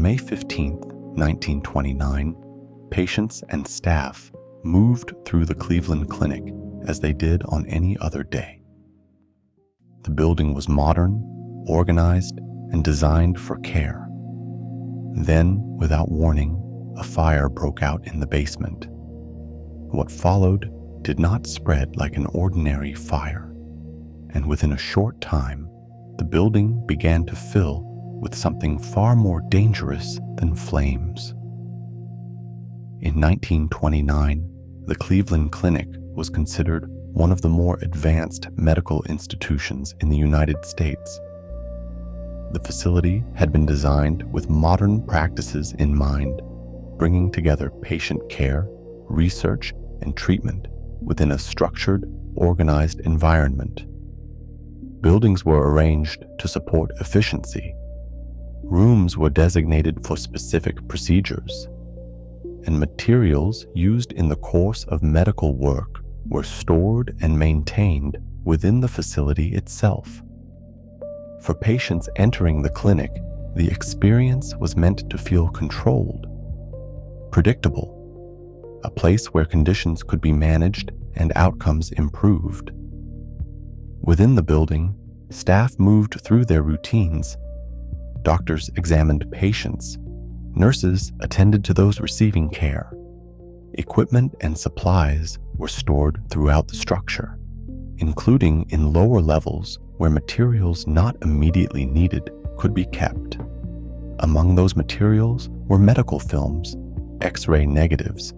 On May 15, 1929, patients and staff moved through the Cleveland Clinic as they did on any other day. The building was modern, organized, and designed for care. Then, without warning, a fire broke out in the basement. What followed did not spread like an ordinary fire, and within a short time, the building began to fill with something far more dangerous than flames. In 1929, the Cleveland Clinic was considered one of the more advanced medical institutions in the United States. The facility had been designed with modern practices in mind, bringing together patient care, research, and treatment within a structured, organized environment. Buildings were arranged to support efficiency. Rooms were designated for specific procedures, and materials used in the course of medical work were stored and maintained within the facility itself. For patients entering the clinic, the experience was meant to feel controlled, predictable, a place where conditions could be managed and outcomes improved. Within the building, staff moved through their routines. Doctors examined patients. Nurses attended to those receiving care. Equipment and supplies were stored throughout the structure, including in lower levels where materials not immediately needed could be kept. Among those materials were medical films, X-ray negatives,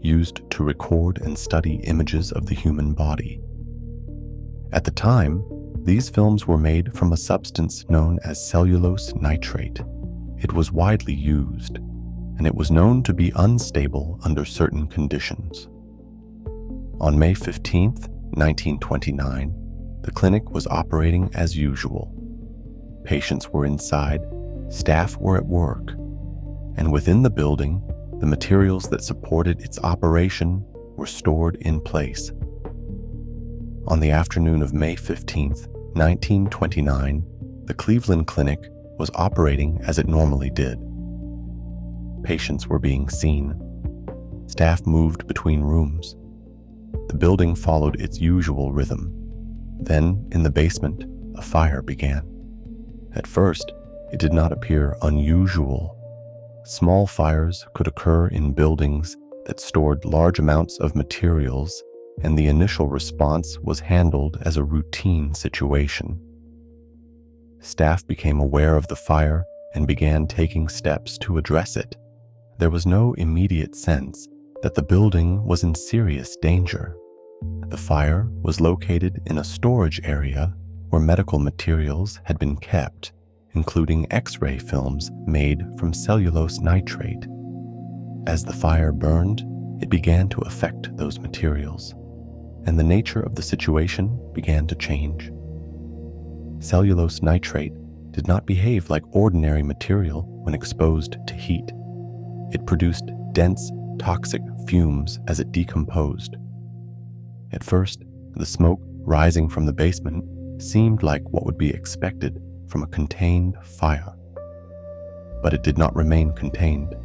used to record and study images of the human body. At the time, these films were made from a substance known as cellulose nitrate. It was widely used, and it was known to be unstable under certain conditions. On May 15, 1929, the clinic was operating as usual. Patients were inside, staff were at work, and within the building, the materials that supported its operation were stored in place. On the afternoon of May 15, 1929, the Cleveland Clinic was operating as it normally did. Patients were being seen. Staff moved between rooms. The building followed its usual rhythm. Then, in the basement, a fire began. At first, it did not appear unusual. Small fires could occur in buildings that stored large amounts of materials, and the initial response was handled as a routine situation. Staff became aware of the fire and began taking steps to address it. There was no immediate sense that the building was in serious danger. The fire was located in a storage area where medical materials had been kept, including X-ray films made from cellulose nitrate. As the fire burned, it began to affect those materials, and the nature of the situation began to change. Cellulose nitrate did not behave like ordinary material when exposed to heat. It produced dense, toxic fumes as it decomposed. At first, the smoke rising from the basement seemed like what would be expected from a contained fire. But it did not remain contained.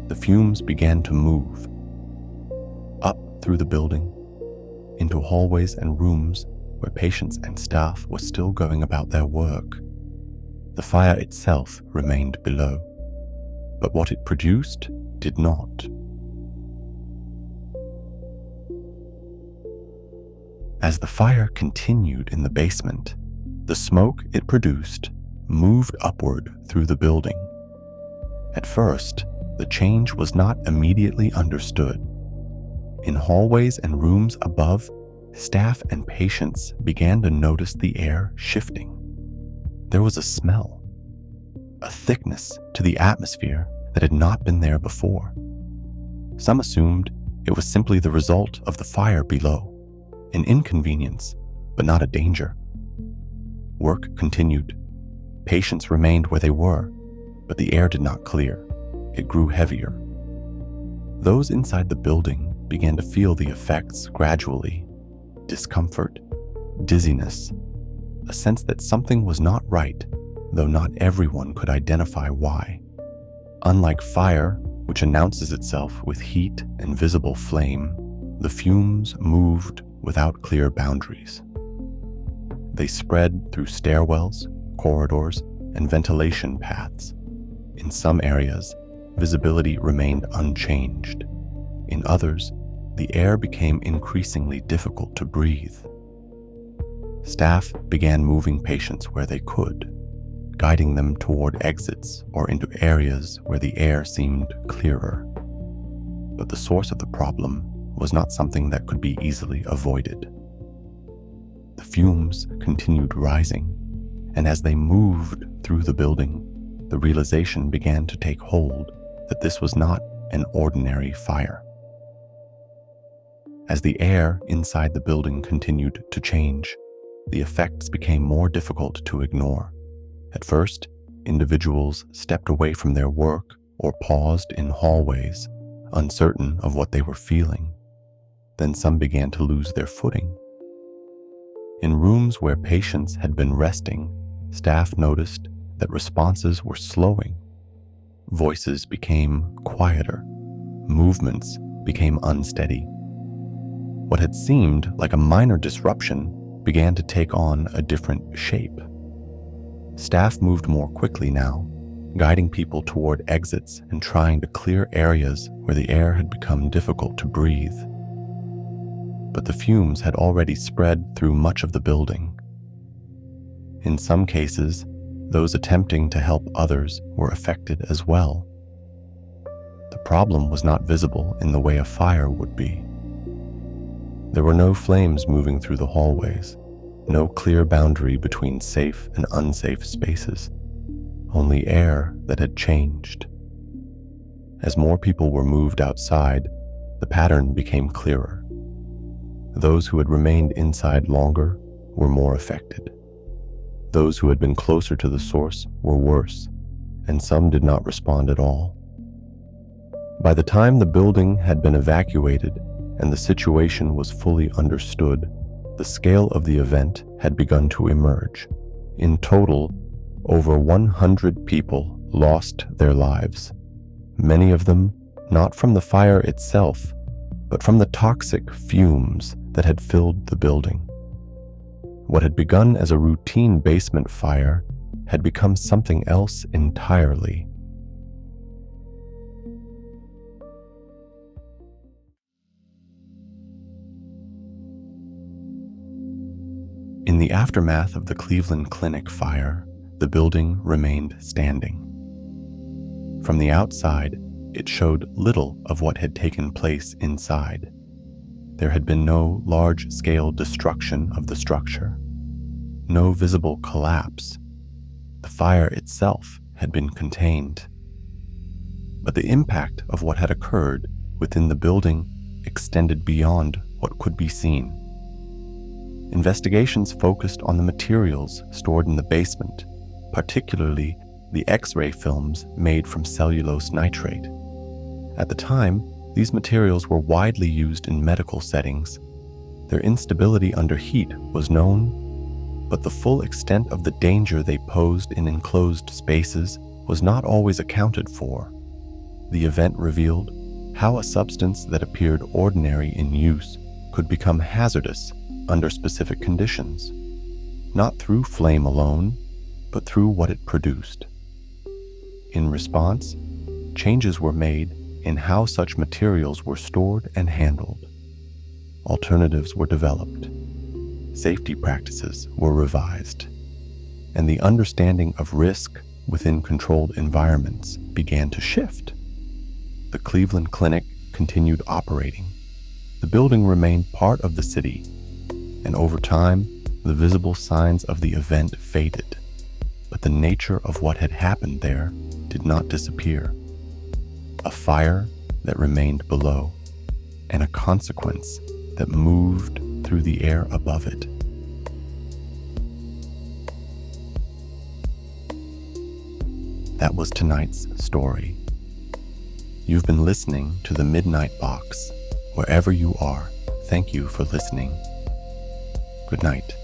The fumes began to move up through the building, into hallways and rooms where patients and staff were still going about their work. The fire itself remained below, but what it produced did not. As the fire continued in the basement, the smoke it produced moved upward through the building. At first, the change was not immediately understood. In hallways and rooms above, staff and patients began to notice the air shifting. There was a smell, a thickness to the atmosphere that had not been there before. Some assumed it was simply the result of the fire below, an inconvenience, but not a danger. Work continued. Patients remained where they were, but the air did not clear. It grew heavier. Those inside the building began to feel the effects gradually. Discomfort, dizziness, a sense that something was not right, though not everyone could identify why. Unlike fire, which announces itself with heat and visible flame, the fumes moved without clear boundaries. They spread through stairwells, corridors, and ventilation paths. In some areas, visibility remained unchanged. In others, the air became increasingly difficult to breathe. Staff began moving patients where they could, guiding them toward exits or into areas where the air seemed clearer. But the source of the problem was not something that could be easily avoided. The fumes continued rising, and as they moved through the building, the realization began to take hold that this was not an ordinary fire. As the air inside the building continued to change, the effects became more difficult to ignore. At first, individuals stepped away from their work or paused in hallways, uncertain of what they were feeling. Then some began to lose their footing. In rooms where patients had been resting, staff noticed that responses were slowing. Voices became quieter. Movements became unsteady. What had seemed like a minor disruption began to take on a different shape. Staff moved more quickly now, guiding people toward exits and trying to clear areas where the air had become difficult to breathe. But the fumes had already spread through much of the building. In some cases, those attempting to help others were affected as well. The problem was not visible in the way a fire would be. There were no flames moving through the hallways, no clear boundary between safe and unsafe spaces, only air that had changed. As more people were moved outside, the pattern became clearer. Those who had remained inside longer were more affected. Those who had been closer to the source were worse, and some did not respond at all. By the time the building had been evacuated and the situation was fully understood, the scale of the event had begun to emerge. In total, over 100 people lost their lives, many of them not from the fire itself, but from the toxic fumes that had filled the building. What had begun as a routine basement fire had become something else entirely. In the aftermath of the Cleveland Clinic fire, the building remained standing. From the outside, it showed little of what had taken place inside. There had been no large-scale destruction of the structure, no visible collapse. The fire itself had been contained. But the impact of what had occurred within the building extended beyond what could be seen. Investigations focused on the materials stored in the basement, particularly the X-ray films made from cellulose nitrate. At the time, these materials were widely used in medical settings. Their instability under heat was known, but the full extent of the danger they posed in enclosed spaces was not always accounted for. The event revealed how a substance that appeared ordinary in use could become hazardous under specific conditions, not through flame alone, but through what it produced. In response, changes were made in how such materials were stored and handled. Alternatives were developed, safety practices were revised, and the understanding of risk within controlled environments began to shift. The Cleveland Clinic continued operating. The building remained part of the city, and over time, the visible signs of the event faded, but the nature of what had happened there did not disappear. A fire that remained below, and a consequence that moved through the air above it. That was tonight's story. You've been listening to The Midnight Box. Wherever you are, thank you for listening. Good night.